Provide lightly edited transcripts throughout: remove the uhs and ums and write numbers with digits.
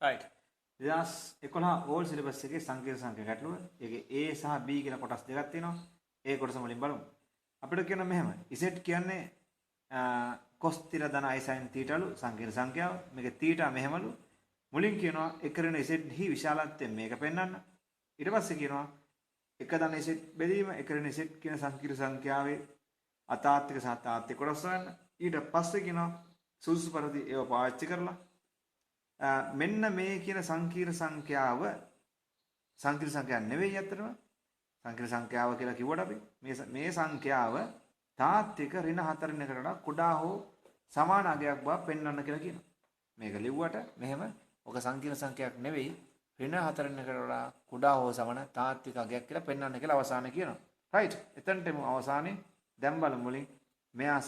right 2011 all syllabus එකේ සංකීර්ණ සංඛ්‍යා ගැටලුව. ඒකේ A සහ B කියලා කොටස් දෙකක් තියෙනවා. ඒ කොටස වලින් බලමු. අපිට කියන මෙහෙම z කියන්නේ cos θ ධන i sin θ ලු සංකීර්ණ සංඛ්‍යාව. මේකේ θ මෙහෙමලු. මුලින් කියනවා එක ඍණ z හි විශාලත්වයෙන් මේක පෙන්වන්න. ඊට පස්සේ කියනවා එක ධන z බෙදීම එක ඍණ z කියන සංකීර්ණ සංඛ්‍යාවේ අතාත්වික සහ තාත්වික කොටස් ගන්න. ඊට පස්සේ කියනවා සුදුසු පරිදි ඒව පාවිච්චි කරලා මෙන්න මේ කියන සංකීර්ණ සංඛ්‍යාව සංකීර්ණ සංඛ්‍යාවක් නෙවෙයි අතරම සංකීර්ණ සංඛ්‍යාව කියලා කිව්වට අපි මේ සංඛ්‍යාව තාත්වික ඍණ 4 කට වඩා කුඩා හෝ සමාන අගයක් බව පෙන්වන්න කියලා කියනවා. මේක ලිව්වට මෙහෙම ඔක සංකීර්ණ සංඛ්‍යාවක් නෙවෙයි ඍණ 4 කට වඩා කුඩා හෝ සමාන තාත්වික අගයක් කියලා පෙන්වන්න කියලා අවසානයේ කියනවා. රයිට්. එතනටම අවසානයේ දැන් බලමු මුලින් මෙයා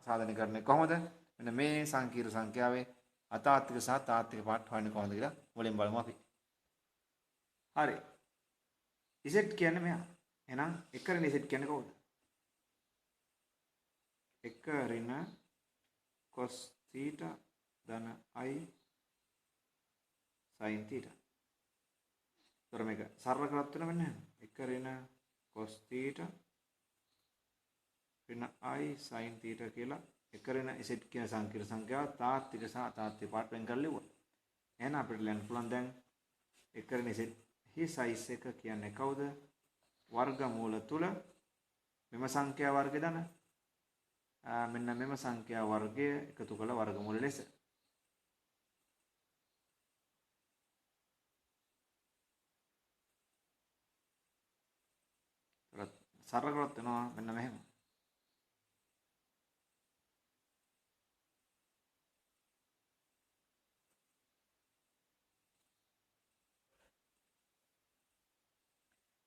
සාධනය කරන්නේ කොහොමද? මෙන්න මේ සංකීර්ණ සංඛ්‍යාවේ අතාත්වික සහ තාත්වික පාඩ හොයන්නේ කොහොමද කියලා මුලින් බලමු අපි. හරි. z කියන්නේ මෙයා. එහෙනම් එක ඍණ z කියන්නේ කොහොමද? එක ඍණ cos θ ධන i sin θ. ତොර මේක සරල කරත් වෙන මෙන්න එක ඍණ cos θ ඍණ i sin θ කියලා එක ඍණ z කියන සංකීර්ණ සංඛ්‍යාව තාත්වික සහ අතාත්වික පාඩ වෙන් කරලා ලිව්වා. එහෙනම් අපිට ලියන්න පුළුවන් දැන් එක ඍණ z හි size එක කියන්නේ කවුද? වර්ගමූල තුල මෙම සංඛ්‍යා වර්ගය දන මෙන්න මෙම සංඛ්‍යා වර්ගය එකතු කළ වර්ගමූල ලෙස. සරල කරත් වෙනවා මෙන්න මෙහෙම.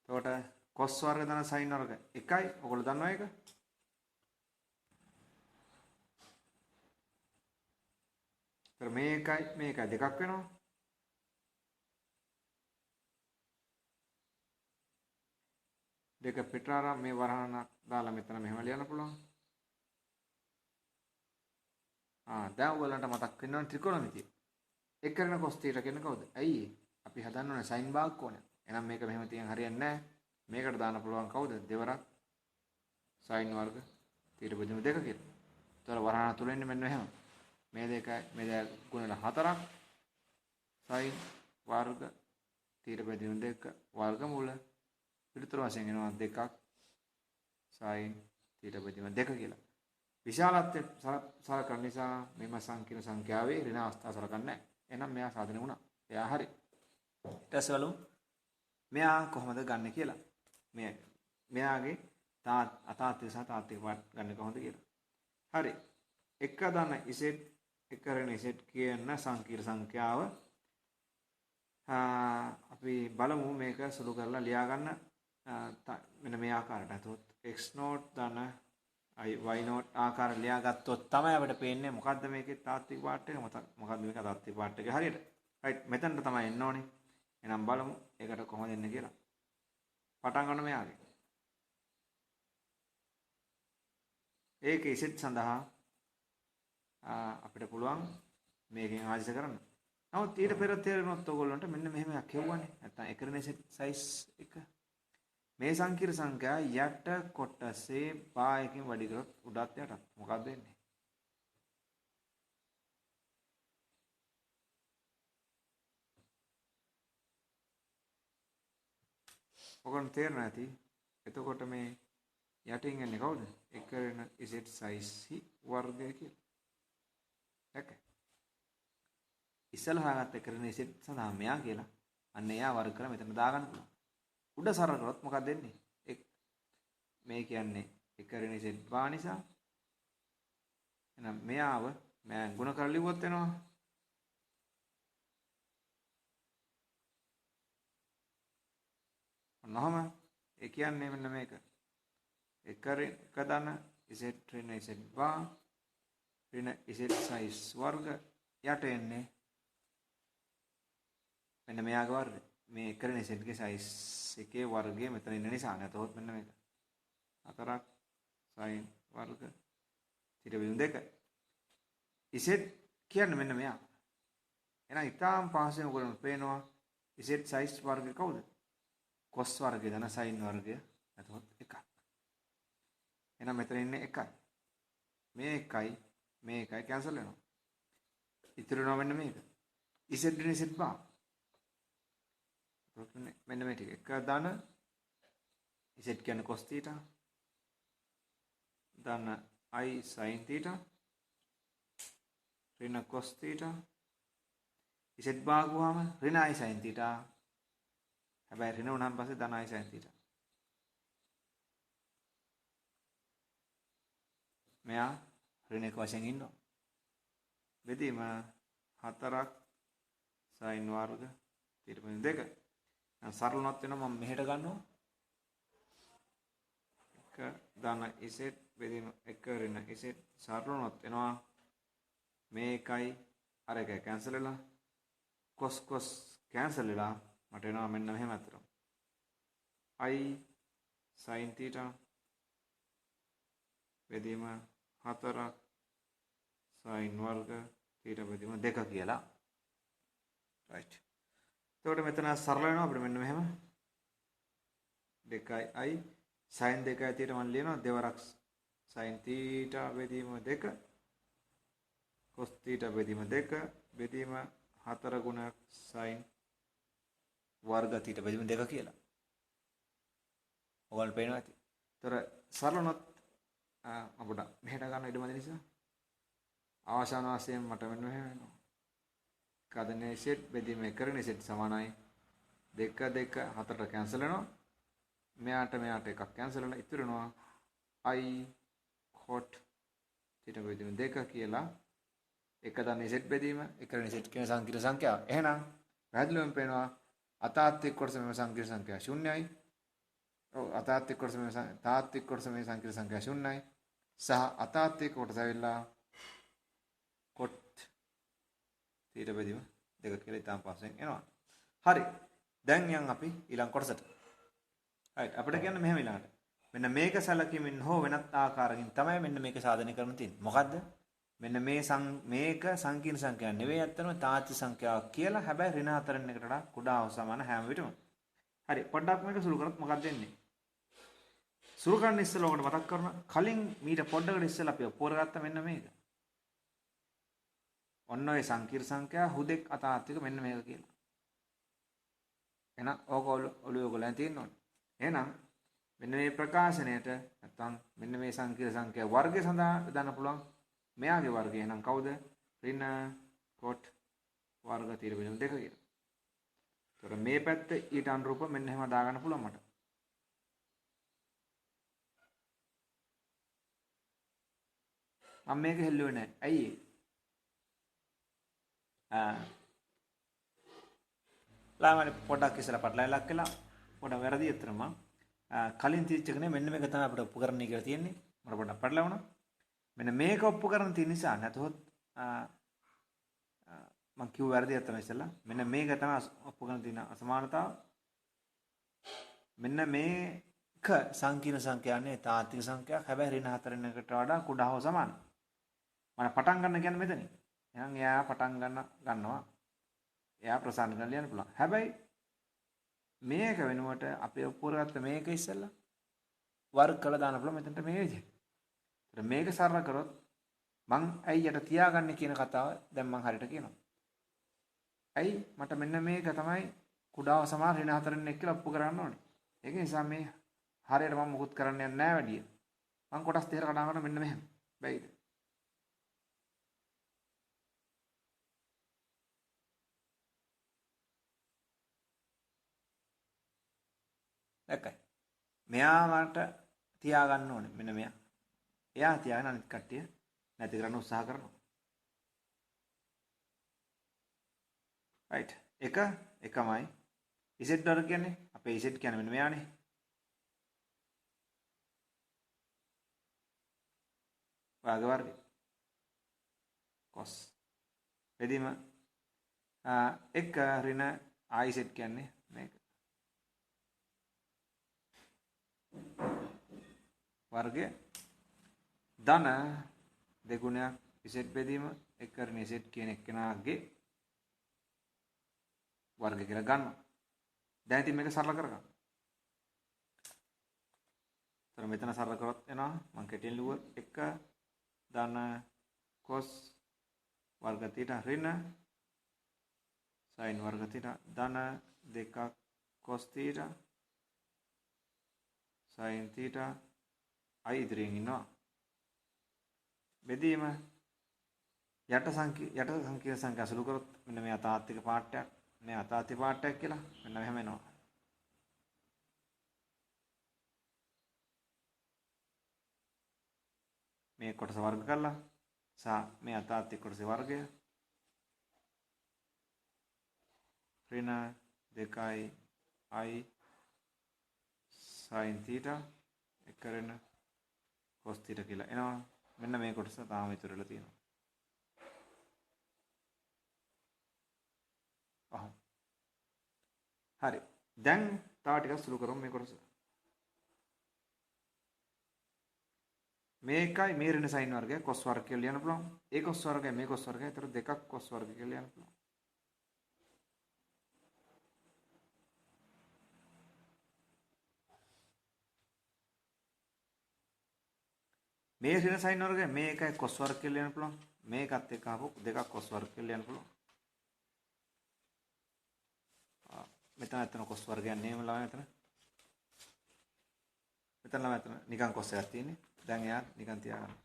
එතකොට cos වර්ග ධන sin වර්ග එකයි. ඔයගොල්ලෝ දන්නවා ඒක? ඒතර මේකයි දෙකක් වෙනවා. දෙක පිටාරා මේ වරහණක් දාලා මෙතන මෙහෙම ලියන්න පුළුවන්. දැන් ඔයගලන්ට මතක් වෙනවනේ ත්‍රිකෝණමිතිය. එක ඍණ cos θ කියන්නේ කවුද? ඇයි අපි හදන්න ඕනේ sin භාග කෝණය. එහෙනම් මේක මෙහෙම තියන් හරියන්නේ නැහැ. මේකට දාන්න පුළුවන් කවුද? දෙවරක් sin වර්ග θ බෙදීම 2 කියලා. ඒතර වරහණ තුල ඉන්නේ මෙන්න මෙහෙම. මේ දෙක ගුණන 4ක් sin වර්ග θ බෙදීම 2 වර්ගමූල පිටතර වශයෙන් එනවා 2ක් sin θ බෙදීම 2 කියලා. විශාලත්වය සලකන නිසා මෙම සංකීර්ණ සංඛ්‍යාවේ ඍණ අවස්ථාව සලකන්නේ නැහැ. එහෙනම් මෙයා සාධනය වුණා. එයා හරි. ඊට පස්සේ බලමු මෙයා කොහොමද ගන්න කියලා. මෙයාගේ අතාත්වික සහ තාත්වික පාඩ ගන්න කොහොමද කියලා. හරි. එක ධන z එක ඍණ z කියන සංකීර්ණ සංඛ්‍යාව අපි බලමු මේක සුළු කරලා ලියා ගන්න මෙන්න මේ ආකාරයට. එතකොට x0 ධන y0 ආකාර ලියා ගත්තොත් තමයි අපිට පේන්නේ මොකද්ද මේකේ තාත්වික පාඩ එක මොකද්ද මේක අතාත්වික පාඩ එක හරියට. රයිට්. මෙතනට තමයි එන්න ඕනේ. එහෙනම් බලමු ඒකට කොහොමද එන්නේ කියලා. පටන් ගන්න මෙයාගේ. ඒකේ z සඳහා අපිට පුළුවන් මේකෙන් ආදිස කරන්න. නමුත් ඊට පෙර තේරුනොත් ඔයගොල්ලන්ට මෙන්න මෙහෙම එකක් කියවන්නේ. නැත්තම් එක ඍණ size එක. මේ සංකීර්ණ සංඛ්‍යා යට කොටසේ පායකින් වැඩි කරොත් උඩත් යටත් මොකක්ද වෙන්නේ? ඔයගොල්ලන්ට තේරෙන්නේ නැති. එතකොට මේ යටින් එන්නේ කවුද? එක ඍණ z size වර්ගය කියලා. දැක්ක? ඉස්සෙල්ලා හොයාගත්ත එක ඍණ z සඳහා මෙයා කියලා. අන්න එයා වර්ග කරලා මෙතන දාගන්න පුළුවන්. උඩ සරල කරොත් මොකක්ද වෙන්නේ? මේ කියන්නේ එක ඍණ z වා නිසා. එහෙනම් මෙයාව මම ගුණ කරලා ලිව්වොත් වෙනවා. ඔන්නෝම ඒ කියන්නේ මෙන්න මේක. එක ධන z ඍණ z වා ඍණ z size වර්ග යට එන්නේ මෙන්න මෙයාගේ වර්ගය. මේ එක ඍණ z ගේ size එකේ වර්ගය මෙතන ඉන්න නිසා නැතොත් මෙන්න මේක 4ක් sin වර්ග θ බෙදීම 2. z කියන්නේ මෙන්න මෙයා. එහෙනම් ඊටාම් පහසුවෙන් ඔයගොල්ලන්ට පේනවා z size වර්ගය කවුද? cos වර්ගය දන sin වර්ගය එතකොට 1ක්. එහෙනම් මෙතන ඉන්නේ 1යි. මේ 1යි මේ 1යි කැන්සල් වෙනවා. ඉතුරු වෙනවා මෙන්න මේක. z නේ z බා. මෙන්න මේ ටික. 1 ධන z කියන්නේ cos θ ධන i sin θ ඍණ cos θ z භාගුවාම ඍණ i sin θ. හැබැයි ඍණ උනාන් පස්සේ ධන i sin θ. මෙයා ඍණ එක වශයෙන් ඉන්නවා. බෙදීම 4ක් sin වර්ග ඊට පස්සේ 2. දැන් සරලනොත් වෙනවා මම මෙහෙට ගන්නවා. 1 ධන z බෙදීම 1 ඍණ z සරලනොත් වෙනවා. මේ එකයි අර එකයි කැන්සල් වෙලා cos cos කැන්සල් වෙලා මට එනවා මෙන්න මෙහෙම අතර. i sin θ බෙදීම 4ක් sin වර්ග ඊට බෙදීම 2 කියලා. right. එතකොට මෙතන සරල වෙනවා අපිට මෙන්න මෙහෙම 2i sin 2යි θ මම ලියනවා දෙවරක් sin θ බෙදීම 2 cos θ බෙදීම 2 බෙදීම 4 ගුණයක් sin වර්ග θ බෙදීම 2 කියලා. ඔයාලට පේනවා ඇති. ඒතර සරලනොත් අපුඩ මෙහෙට ගන්න ඉඩමද නිසා අවසාන වශයෙන් මට මෙන්න මෙහෙම වෙනවා. කදනේ සෙට් බෙදීම 1 කරන සෙට් සමානයි 2 2 4ට කැන්සල් වෙනවා. මෙයාට එකක් කැන්සල් වෙලා ඉතුරු වෙනවා i cot θ බෙදීම 2 කියලා. එක දන්නේ සෙට් බෙදීම 1 කරන සෙට් කියන සංකීර්ණ සංඛ්‍යාව. එහෙනම් පැහැදිලිවම පේනවා අතාත්වික කොටස මේ සංකීර්ණ සංඛ්‍යාව ශුන්‍යයි. ඔව් අතාත්වික කොටස මේ තාත්වික කොටස මේ සංකීර්ණ සංඛ්‍යාව ශුන්‍යයි. සහ අතාත්වික කොටස ඇවිල්ලා cot θ බෙදීම 2 කියලා ඉතාම පස්සෙන් එනවා. හරි. දැන් යන් අපි ඊළඟ කොටසට. right අපිට කියන්න මෙහෙම ඊළඟට. මෙන්න මේක සැලකීමෙන් හෝ වෙනත් ආකාරකින් තමයි මෙන්න මේක සාධනය කරන්න තියෙන්නේ. මොකද්ද? මෙන්න මේක සංකීර්ණ සංඛ්‍යාවක් නෙවෙයි අත්තනම තාත්වික සංඛ්‍යාවක් කියලා. හැබැයි ඍණ 4න් එකට වඩා කුඩා හෝ සමාන හැම විටම. හරි පොඩ්ඩක් මේක සුළු කරත් මොකක්ද වෙන්නේ? සුළු කරන්න ඉස්සෙල්ලා ඔකට මතක් කරන කලින් මීට පොඩ්ඩකට ඉස්සෙල්ලා අපි ඔප්පුව ගත්ත මෙන්න මේක. ඔන්න ඔය සංකීර්ණ සංඛ්‍යාව හුදෙක් අතාත්වික මෙන්න මේක කියලා. එහෙනම් ඕක ඔළුවේ ඔයගොල්ලන් තියෙන්න ඕනේ. එහෙනම් මෙන්න මේ ප්‍රකාශනයට නැත්තම් මෙන්න මේ සංකීර්ණ සංඛ්‍යා වර්ගය සඳහා දාන්න පුළුවන්. මෙයාගේ වර්ගය එහෙනම් කවුද? ඍණ cot වර්ග θ බෙදීම 2 කියලා. ඒතර මේ පැත්ත ඊට අනුරූප මෙන්න එහෙම දාගන්න පුළුවන් මට. මම මේක හෙල්ලුවේ නැහැ. ඇයි ඒ? ලාමනේ පොඩක් ඉස්සලා පටලැවිලක් කළා. පොඩක් වැරදි අතරම කලින් තීච්ච එකනේ මෙන්න මේක තමයි අපිට ඔප්පු කරන්න කියලා තියෙන්නේ. මට පොඩක් පටලැවුණා. මෙන්න මේක ඔප්පු කරන්න තියෙන නිසා නැතහොත් මම කිව්ව වැරදි අතන ඉස්සලා මෙන්න මේක තමයි ඔප්පු කරන්න තියෙන අසමානතාව. මෙන්න මේක සංකීර්ණ සංඛ්‍යාවනේ තාත්වික සංඛ්‍යාවක්. හැබැයි ඍණ 4න් එකට වඩා කුඩා හෝ සමාන. මම පටන් ගන්න කියන්නේ මෙතනින්. එහෙනම් එයා පටන් ගන්නවා. එයා ප්‍රසන්න කරලා ලියන්න පුළුවන්. හැබැයි මේක වෙනුවට අපි ඔප්පු කරගත්ත මේක ඉස්සලා වර්ග කළා දාන්න පුළුවන් මෙතනට මේ විදිහට. මේක සරල කරොත් මං ඇයි යට තියාගන්නේ කියන කතාව දැන් මං හරියට කියනවා. ඇයි මට මෙන්න මේක තමයි කුඩාව සමාන ඍණ 4න් එක්ක කියලා ඔප්පු කරන්න ඕනේ. ඒක නිසා මේ හරියට මම මුකුත් කරන්න යන්නේ නැහැ වැඩි. මං කොටස් දෙකකට කඩා ගන්න මෙන්න මෙහෙම. බැයිද? දැක්කයි. මෙයා මට තියාගන්න ඕනේ මෙන්න මෙයා. එයා තියාගෙන අනිත් කට්ටිය නැති කරන්න උත්සාහ කරනවා. right එකමයි z වර්ග කියන්නේ අපේ z කියන්නේ මෙන්න මෙයානේ. වර්ගය cos බෙදීම 1 ඍණ i z කියන්නේ මේක. වර්ගය ධන දෙගුණයක් z බෙදීම 1 ඍණ z කියන එක්කෙනාගේ වර්ගය කියලා ගන්නවා. දැන් ඉතින් මේක සරල කරගන්න. තර මෙතන සරල කරොත් එනවා මම කෙටියෙන් ලිව්වොත් 1 ධන cos වර්ග θ ඍණ sin වර්ග θ ධන 2 cos θ sin θ i ඉදිරියෙන් ඉන්නවා. බෙදීම යට සංකීර්ණ සංඛ්‍යා අසුළු කරොත් මෙන්න මේ අතාත්තික පාඩයක් මේ අතාත්තික පාඩයක් කියලා මෙන්න මෙහෙම එනවා. මේ කොටස වර්ග කරලා සහ මේ අතාත්තික කොටසේ වර්ගය ඍණ 2i sin θ එකරණ cos θ කියලා එනවා. මෙන්න මේ කොටස තාම ඉතුරු වෙලා තියෙනවා. හරි. දැන් තව ටිකක් සුළු කරමු මේ කොටස. මේකයි මේ ඍණ sin වර්ගය cos වර්ග කියලා ලියන්න පුළුවන්. ඒ cos වර්ගය මේ cos වර්ගය. ඒතර දෙකක් cos වර්ග කියලා ලියන්න පුළුවන්. මේ ඍණ sin වර්ගය මේකයි cos වර්ග කියලා ලියන්න පුළුවන්. මේකත් එක්ක ආපු දෙකක් cos වර්ග කියලා ලියන්න පුළුවන්. මෙතන cos වර්ගයක් නෙමෙයි ළමයි මෙතන. මෙතන ළමයි මෙතන නිකන් cos එකක් තියෙන්නේ. දැන් එයා නිකන් තියාගන්න.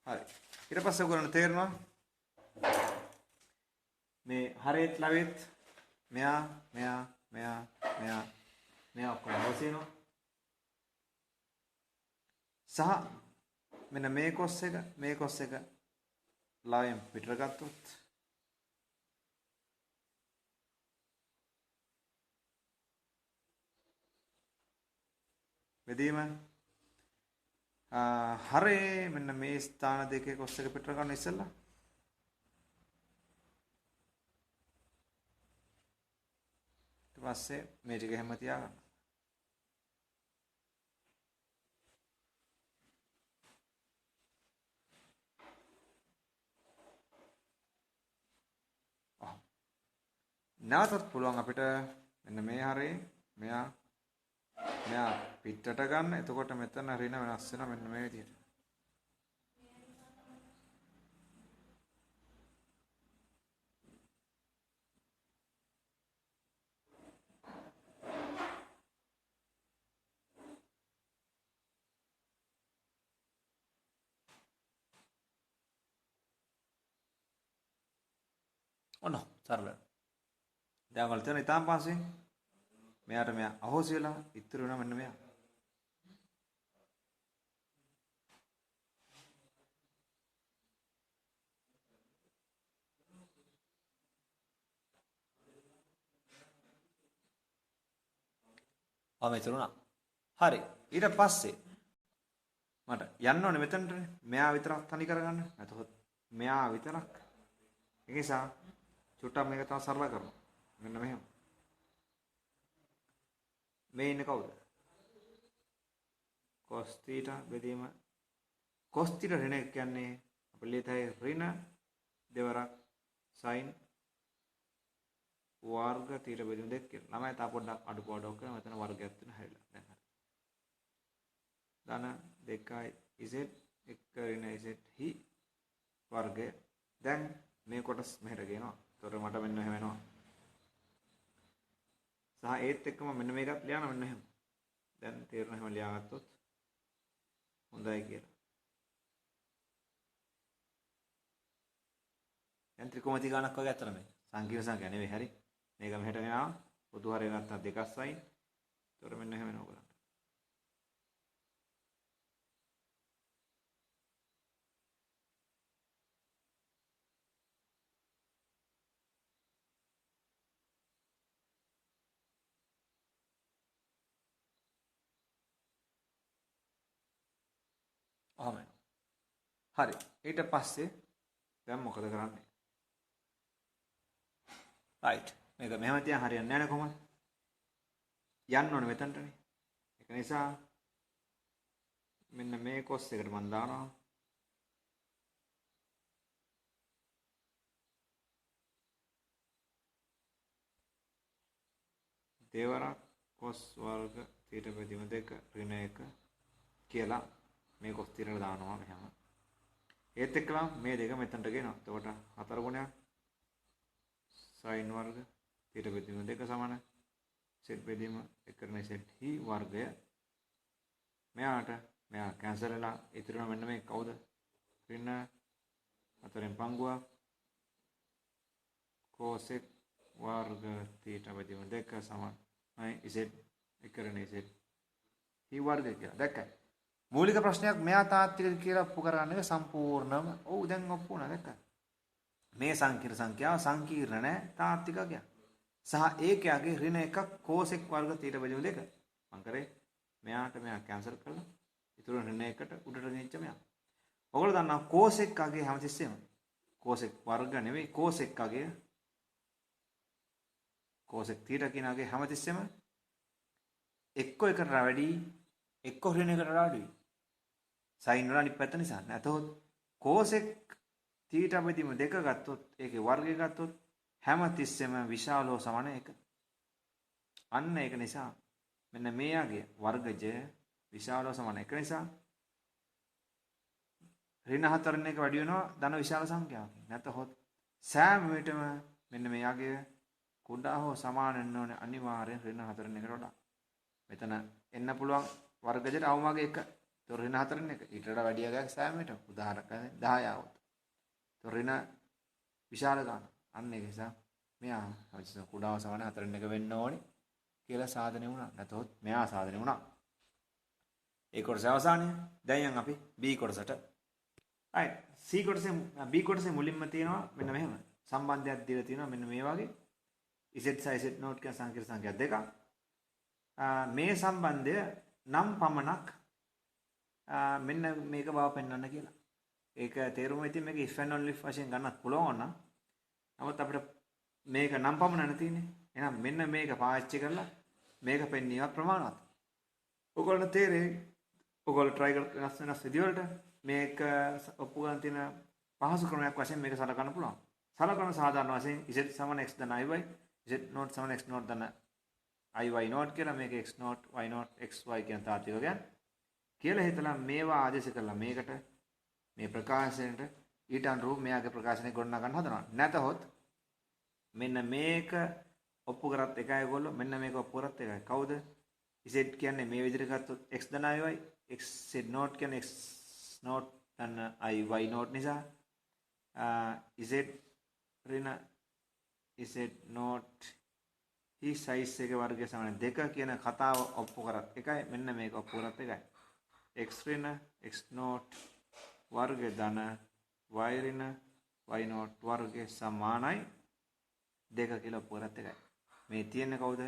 හරි. ඊට පස්සේ ඔයගොල්ලන්ට තේරෙනවා මේ හරේත් ලවෙත් මෙයා ඔක්කොම හොසිනවා. සහ මෙන්න මේ cos එක ලවෙන් පිටර ගත්තොත් බෙදීම හරේ මෙන්න මේ ස්ථාන දෙකේ cos එක පිටර ගන්න ඉස්සෙල්ලා ඊට පස්සේ මේ ටික හැම තියාගන්න. නැවතත් පුළුවන් අපිට මෙන්න මේ හරේ මෙයා පිටට ගන්න. එතකොට මෙතන ඍණ වෙනස් වෙනවා මෙන්න මේ විදිහට. ඔන්න සරල. දැන් ඔයාලා තේරෙන ඉතාම පස්සේ මෙයාට මෙයා අහෝසි වෙලා ඉතුරු වෙනවා මෙන්න මෙයා. ඉතුරු වුණා. හරි. ඊට පස්සේ මට යන්න ඕනේ මෙතනට. මෙයා විතරක් තනි කරගන්න. එතකොට මෙයා විතරක්. ඒ නිසා චුට්ටක් මේක තව සරල කරනවා. මෙන්න මෙහෙම. මේ ඉන්නේ කවුද? cos θ බෙදීම cos θ ඍණ කියන්නේ අපිට ලියතයි ඍණ දෙවරක් sin වර්ග θ බෙදීම දෙක කියලා. ළමයි තා පොඩ්ඩක් අඩුපාඩුවක් කරනවා. මෙතන වර්ගයක් තියෙන හැරිලා. දැන් හරි. ධන 2i z එක ඍණ z හි වර්ගය. දැන් මේ කොටස් මෙහෙට ගේනවා. ඒතකොට මට මෙන්න එහෙම වෙනවා. සහ ඒත් එක්කම මෙන්න මේකත් ලියන්න මෙන්න එහෙම. දැන් තේරෙන හැම ලියාගත්තොත් හොඳයි කියලා. දැන් ත්‍රිකෝණමිති ගණක් වගේ අතර මේ සංකීර්ණ සංඛ්‍යා නෙවෙයි හරි. මේක මෙහෙට ගෙනාවා. පොදු හරය ගත්තා 2 sin. ඒතකොට මෙන්න එහෙම වෙනවා ඔයගලන්ට. අහමයි. හරි. ඊට පස්සේ දැන් මොකද කරන්නේ? රයිට්. මේක මෙහෙම තියන් හරියන්නේ නැහැ නේ කොහොමද? යන්න ඕනේ මෙතනටනේ. ඒක නිසා මෙන්න මේ cos එකට මම දානවා දෙවරක් cos වර්ග θ බෙදීම 2 ඍණ 1 කියලා මේ cos తీරට දානවා මෙහෙම. ඒත් එක්කලා මේ දෙක මෙතනට ගෙනවා. එතකොට 4 ගුණයක් sin වර්ග θ බෙදීම 2 සමාන z බෙදීම 1 ඍණ z හි වර්ගය. මෙයා කැන්සල් වෙලා ඉතුරු වෙන මෙන්න මේ කවුද? ඍණ 4න් පංගුව cos වර්ග θ බෙදීම 2 සමානයි z 1 ඍණ z හි වර්ගය කියලා. දැක්කයි. මූලික ප්‍රශ්නයක් මෙයා තාත්විකද කියලා ඔප්පු කරගන්න එක සම්පූර්ණම ඔව් දැන් ඔප්පු වුණා දැක්කද? මේ සංකීර්ණ සංඛ්‍යාව සංකීර්ණ නැහැ තාත්විකයක්. සහ ඒකයගේ ඍණ 1 cos වර්ග θ බෙදීම 2. මම කරේ මෙයා කැන්සල් කළා. ඉතුරු ඍණ 1ට උඩට ගෙනිච්ච මෙයා. ඔයගොල්ලෝ දන්නවා cos එකගේ හැමතිස්සෙම cos වර්ග නෙවෙයි cos එකගේ cos θ කියනගේ හැමතිස්සෙම එක්ක එකට වැඩි එක්ක ඍණ 1කට අඩුයි. sin වල අනිත් පැත්ත නිසා. නැතහොත් cos θ බෙදීම 2 ගත්තොත් ඒකේ වර්ගය ගත්තොත් හැමතිස්සෙම විශාලව සමාන 1. අන්න ඒක නිසා මෙන්න මෙයාගේ වර්ගජය විශාලව සමාන 1 නිසා ඍණ 4 එක වැඩි වෙනවා ධන විශාල සංඛ්‍යාවකින්. නැතහොත් සෑම විටම මෙන්න මෙයාගේ කුඩා හෝ සමාන වෙන්න ඕනේ අනිවාර්යෙන් ඍණ 4 එකට වඩා. මෙතන එන්න පුළුවන් වර්ගජයට අවමගේ 1. ඒතොර ඍණ 4 එක ඊට වඩා වැඩි එකක් සෑම විටම උදාහරණයක් 10 આવොත්. ඒතොර ඍණ විශාල ගන්න. අන්න ඒක නිසා මෙයා අවශ්‍ය කුඩාව සමාන 4 එක වෙන්න ඕනේ කියලා සාධනය වුණා. නැතොත් මෙයා සාධනය වුණා. ඒ කොටස අවසානය. දැන් යන් අපි B කොටසට. right. C කොටසේ B කොටසේ මුලින්ම තියෙනවා මෙන්න මෙහෙම. සම්බන්ධයක් දීලා තියෙනවා මෙන්න මේ වගේ. z සහ z නෝට් කියන සංකීර්ණ සංඛ්‍යා දෙකක්. මේ සම්බන්ධය නම් පමණක් මෙන්න මේක බව පෙන්වන්න කියලා. ඒක තේරුම ඉතින් මේක if and only වශයෙන් ගන්නත් පුළුවන් නම්. නමුත් අපිට මේක නම් පමණක් තියෙන්නේ. එහෙනම් මෙන්න මේක පාවිච්චි කරලා මේක පෙන්වීමක් ප්‍රමාණවත්. ඔයගොල්ලන්ට තේරෙයි. ඔයගොල්ලෝ try කරලා වෙනස් විදිහකට මේක ඔප්පු ගන්න තියෙන පහසු ක්‍රමයක් වශයෙන් මේක සලකන්න පුළුවන්. සලකන සාධාරණ වශයෙන් z සමාන x ධන iy z not සමාන x not ධන iy not කියලා මේක x not y not xy කියන තාත්විකයන් කියලා හිතලා මේවා ආදේශ කරලා මේකට මේ ප්‍රකාශනයට ඊට අනුරූප මෙයාගේ ප්‍රකාශනය ගොඩනගා ගන්න හදනවා. නැතහොත් මෙන්න මේක ඔප්පු කරත් එකයි ඒගොල්ලෝ මෙන්න මේක ඔප්පු කරත් එකයි. කවුද? z කියන්නේ මේ විදිහට ගත්තොත් x ධන iy x z not කියන්නේ x not ධන iy not නිසා z ඍණ z not ही size එක වර්ගය සමාන 2 කියන කතාව ඔප්පු කරත් එකයි මෙන්න මේක ඔප්පු කරත් එකයි. x ඍණ x not වර්ග ධන y ඍණ y not වර්ගය සමානයි 2 කියලා ඔප්පු කරත් එකයි. මේ තියෙන්නේ කවුද?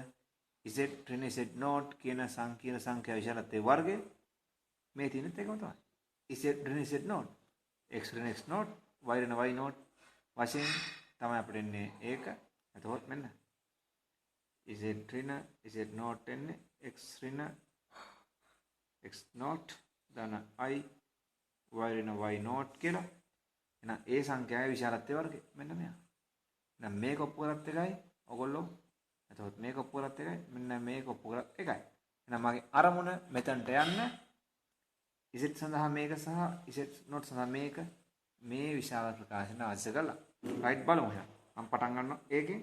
z ඍණ z not කියන සංකීර්ණ සංඛ්‍යා විශාලත්වයේ වර්ගය. මේ තියෙනෙත් එකම තමයි. z ඍණ z not x ඍණ x not y ඍණ y not වශයෙන් තමයි අපිට එන්නේ ඒක. එතකොට මෙන්න z ඍණ z not එන්නේ x ඍණ x not ධන i y ඍණ y not කියලා. එහෙනම් ඒ සංඛ්‍යාවේ විශාලත්වයේ වර්ගය මෙන්න මෙයා. එහෙනම් මේක ඔප්පු කරත් එකයි ඔයගොල්ලෝ. එතකොට මේක ඔප්පු කරත් එකයි මෙන්න මේක ඔප්පු කරත් එකයි. එහෙනම් මගේ අරමුණ මෙතනට යන්න z සඳහා මේක සහ z not සඳහා මේක මේ විශාල ප්‍රකාශන අවශ්‍ය කරලා. right බලමු එහෙනම්. මම පටන් ගන්නවා ඒකෙන්.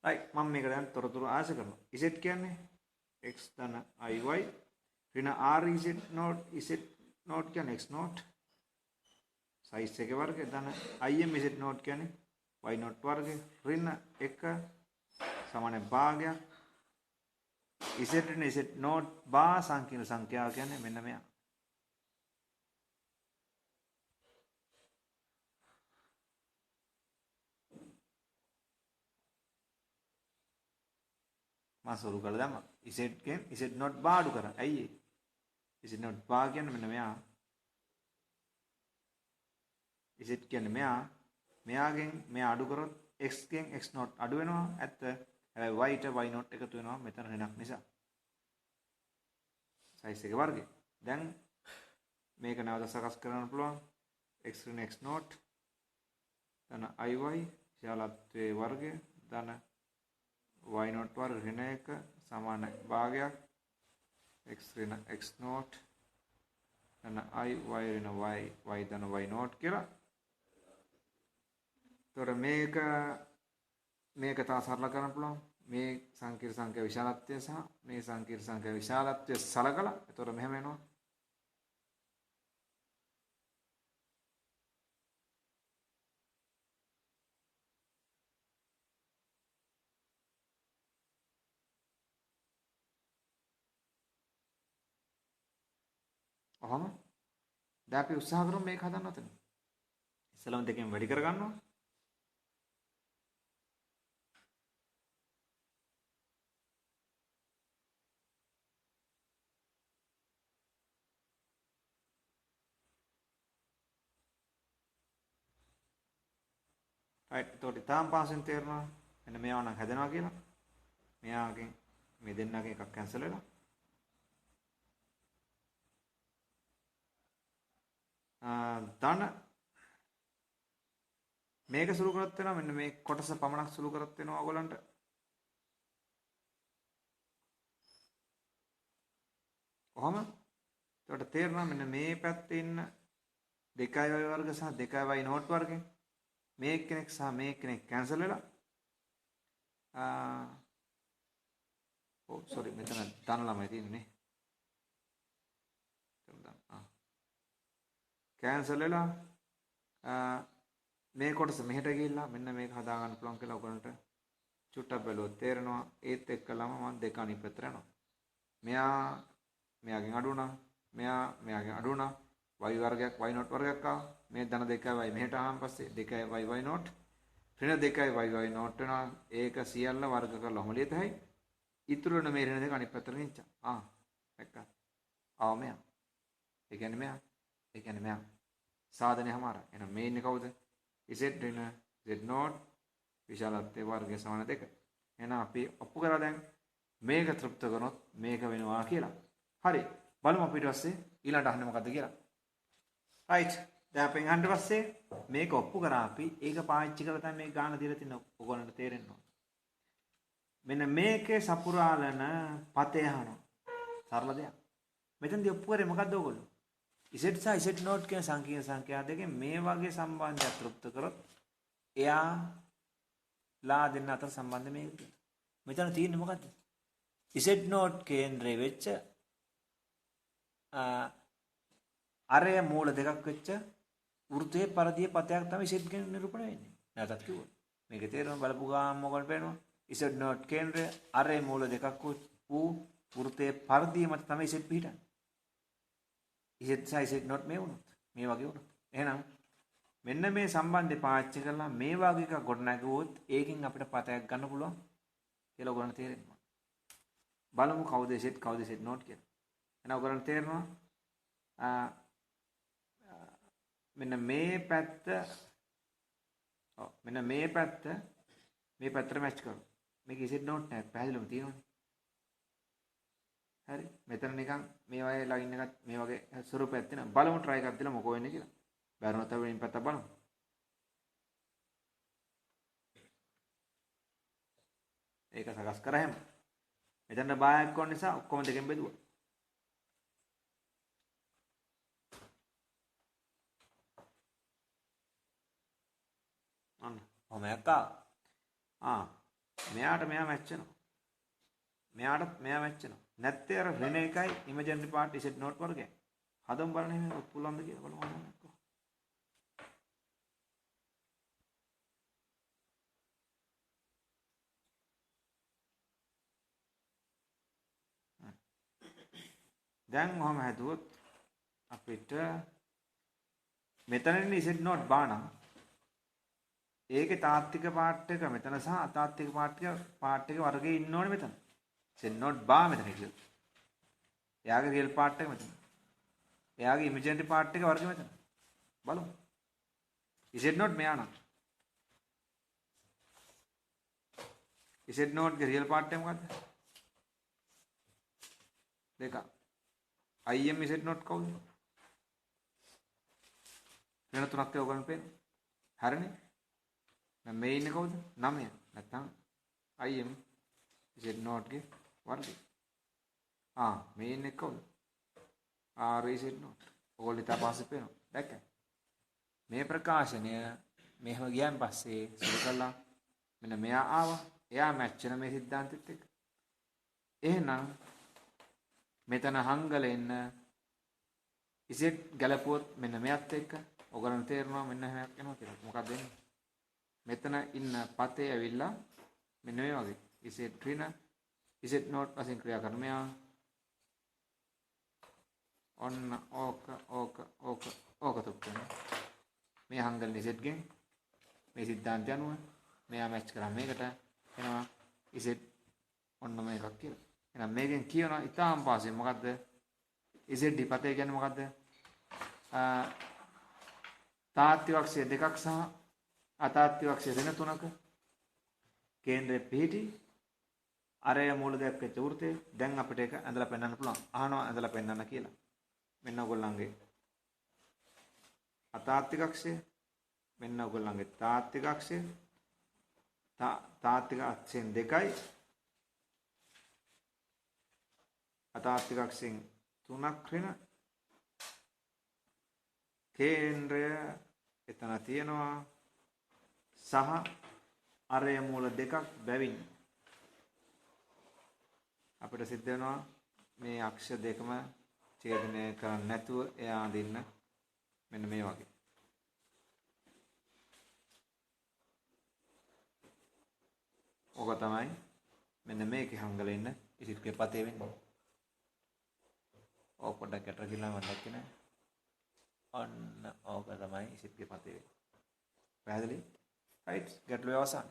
right මම මේක දැන් තොරතුරු ආශ කරනවා. z කියන්නේ x ධන iy ඍණ r z not කියන්නේ x not size එකේ වර්ගය ධන im z not කියන්නේ y not වර්ගය ඍණ 1 සමාන භාගයක් z ඍණ z not බා සංකීර්ණ සංඛ්‍යාව කියන්නේ මෙන්න මෙයා. සුරු කරලා දැම්මා. z ගෙන් z not බා අඩු කරා. ඇයි ඒ? z not බා කියන්නේ මෙන්න මෙයා. z කියන්නේ මෙයා. මෙයාගෙන් මෙයා අඩු කරොත් x ගෙන් x not අඩු වෙනවා. ඇත්ත. හැබැයි y ට y not එකතු වෙනවා මෙතන ඍණක් නිසා. size එක වර්ගය. දැන් මේක නැවත සකස් කරන්න පුළුවන්. x ඍණ x not ධන iy විශාලත්වයේ වර්ගය ධන y not වර්ග ඍණ 1 සමාන භාගයක් x ඍණ x not ධන i y ඍණ y ධන y not කියලා. तोर මේක තා සරල කරන්න පුළුවන්. මේ සංකීර්ණ සංඛ්‍යා විශාලත්වය සහ මේ සංකීර්ණ සංඛ්‍යා විශාලත්වය සලකලා එතකොට මෙහෙම එනවා. ඔහම දැන් අපි උත්සාහ කරමු මේක හදන්න අතන. ඉස්සලම දෙකෙන් වැඩි කර ගන්නවා. right එතකොට තාම පාසෙන් තේරෙනවා මෙන්න මේවා නම් හැදෙනවා කියලා. මෙයාගෙන් මේ දෙන්නගෙන් එකක් කැන්සල් වෙලා. ධන මේක සුළු කරත් වෙනවා මෙන්න මේ කොටස පමණක් සුළු කරත් වෙනවා ඔයගලන්ට. කොහොම? එතකොට තේරෙනවා මෙන්න මේ පැත්තේ ඉන්න 2y වර්ග සහ 2y not වර්ගෙන් මේ කෙනෙක් සහ මේ කෙනෙක් කැන්සල් වෙලා sorry මෙතන ධන ළමයි තියෙන්නේ. කැන්සල් වෙලා මේ කොටස මෙහෙට ගිහිල්ලා මෙන්න මේක හදා ගන්න පුළුවන් කියලා ඔයගොල්ලන්ට චුට්ටක් බැලුවොත් තේරෙනවා. ඒත් එක්කලම මම දෙක අනිත් පැත්තට යනවා. මෙයාගෙන් අඩු වුණා. මෙයාගෙන් අඩු වුණා. y වර්ගයක් y not වර්ගයක් ආවා. මේ ධන 2y මෙහෙට ආවම පස්සේ 2y y not ඍණ 2y y not වෙනවා. ඒක සියල්ල වර්ග කරලා ඔහම ලියතයි. ඉතුරු වෙන මේ ඍණ දෙක අනිත් පැත්තට ගෙනිච්චා. දැක්කා. මෙයා. ඒ කියන්නේ මෙයා. ඒ කියන්නේ මෙයා. සාධනය හමාරා. එහෙනම් මේ ඉන්නේ කවුද? z ඍණ z not විශාලත්වයේ වර්ගය සමාන 2. එහෙනම් අපි ඔප්පු කරලා දැන් මේක තෘප්ත කරනොත් මේක වෙනවා කියලා. හරි. බලමු අපි ඊට පස්සේ ඊළඟට අහන්නේ මොකද්ද කියලා. right. දැන් අපි අහන්න පස්සේ මේක ඔප්පු කරා අපි ඒක පාවිච්චි කරලා තමයි මේ ගාන දීලා තියෙන ඔයගොල්ලන්ට තේරෙන්න ඕන. මෙන්න මේකේ සපුරාලන පතේ අහනවා. සරල දෙයක්. මෙතනදී ඔප්පු කරේ මොකද්ද ඔයගොල්ලෝ? z සහ z not කියන සංකීර්ණ සංඛ්‍යා දෙකෙන් මේ වගේ සම්බන්ධයක් තෘප්ත කරොත් එයාලා දෙන්න අතර සම්බන්ධය මේක තියෙනවා. මෙතන තියෙන්නේ මොකද්ද? z not කේන්ද්‍රය වෙච්ච අරය මූල දෙකක් වෙච්ච වෘත්තයේ පරිධිය පතයක් තමයි z කියන නිරූපණය වෙන්නේ. නැතත් කිව්වොත් මේක තේරෙන බලපු ගාම මොකක්ද පේනවා? z not කේන්ද්‍රය අරය මූල දෙකක් වූ වෘත්තයේ පරිධිය මත තමයි z පිහිටන්නේ. z සහ z not මේ වුණොත් මේ වගේ වුණොත් එහෙනම් මෙන්න මේ සම්බන්ධය පාවිච්චි කරලා මේ වගේ එකක් ගොඩනගුවොත් ඒකෙන් අපිට පතයක් ගන්න පුළුවන් කියලා ඔයගොල්ලන්ට තේරෙනවා. බලමු කවුද z කවුද z not කියලා. එහෙනම් ඔයගොල්ලන්ට තේරෙනවා මෙන්න මේ පැත්ත මෙන්න මේ පැත්තට මැච් කරමු. මේක z not නෑ පැහැදිලිවම තියෙනවනේ. හරි. මෙතන නිකන් මේ වගේ ලයින් එකක් මේ වගේ ස්වරූපයක් තියෙනවා. බලමු try එකක් දීලා මොකෝ වෙන්නේ කියලා. බැරුණොත් අපි වෙනින් පැත්තක් බලමු. ඒක සකස් කරාම මෙතන බායක් ඕන නිසා ඔක්කොම දෙකෙන් බෙදුවා. ඔහම එකක් මෙයාට මෙයා මැච් වෙනවා. මෙයාට මෙයා මැච් වෙනවා. නැත්තේ අර වෙන එකයි ඉමේජනරි පාර්ට් Z not වර්ගය. හදමු බලන්න මේක පුළුවන්ද කියලා බලමු. දැන් ඔහම හැදුවොත් අපිට මෙතනින් Z not බාන ඒකේ තාත්වික පාර්ට් එක මෙතන සහ අතාත්වික පාර්ට් එක වර්ගයේ ඉන්න ඕනේ මෙතන. Z not බා මෙතන කියලා. එයාගේ රියල් පාර්ට් එක මෙතන. එයාගේ ඉමේජනරි පාර්ට් එක වර්ගය මෙතන. බලමු. Z not මෙයා නම්. Z node ගේ රියල් පාර්ට් එක මොකද්ද? දෙක. IM Z node කවුද? වෙන තුනක් ඒ ඔයගොල්ලන් පේන්නේ. හරිනේ. දැන් මේ ඉන්නේ කවුද? 9. නැත්තම් IM Z node ගේ වර්ගය. මේ ඉන්නේ කවුද? RZ node. ඔයගොල්ලෝ ඊට පස්සේ පේනවා. දැක්කද? මේ ප්‍රකාශනය මෙහෙම ගියන් පස්සේ සුළු කළා මෙන්න මෙයා ආවා. එයා මැච් වෙන මේ સિદ્ધාන්තෙත් එක්ක. එහෙනම් මෙතන හංගලෙන්න ඉසෙට් ගැලපුවොත් මෙන්න මෙයත් එක්ක ඔයගලන්ට තේරෙනවා මෙන්න හැමයක් එනවා කියලා. මොකක්ද වෙන්නේ? මෙතන ඉන්න පතේ ඇවිල්ලා මෙන්න මේ වගේ ඉසෙට් ඍණ ඉසෙට් නෝට් වශයෙන් ක්‍රියා කරන මෙයා ඔන්න ඕක තුක්කන මේ හංගල් ඉසෙට් ගෙන් මේ સિદ્ધාන්තය අනුව මෙයා මැච් කරා මේකට එනවා ඉසෙට් ඔන්න මේකක් කියලා. එහෙනම් මේකෙන් කියනවා ඊටාම් පාසෙන් මොකද්ද? ඉසෙට් ඩිපතේ කියන්නේ මොකද්ද? තාත්වික අක්ෂය දෙකක් සහ අතාත්වික අක්ෂය දෙන තුනක කේන්ද්‍රයේ පිහිටි අරය මූල දෙයක් වෙච්ච වෘතේ දැන් අපිට ඒක ඇඳලා පෙන්වන්න පුළුවන්. අහනවා ඇඳලා පෙන්වන්න කියලා. මෙන්න ඔයගොල්ලන්ගේ අතාත්වික අක්ෂය මෙන්න ඔයගොල්ලන්ගේ තාත්වික අක්ෂය තාත්වික අක්ෂයෙන් දෙකයි අතාත්වික අක්ෂයෙන් තුනක් ඍණ කේන්ද්‍රය එතන තියෙනවා සහ අරය මූල දෙකක් බැවින් අපිට සිද්ධ වෙනවා මේ අක්ෂ දෙකම ඡේදනය කරන්නේ නැතුව එයා අඳින්න මෙන්න මේ වගේ. ඕක තමයි මෙන්න මේකේ හංගල ඉන්න ඉසිත්ගේ පතේ වෙන්නේ. ඕක පොඩ්ඩක් ගැටර කියලා මම දැක්කේ නෑ. ඔන්න ඕක තමයි ඉසිත්ගේ පතේ වෙන්නේ. පැහැදිලි? රයිට් ගැටලුවේ අවසන්.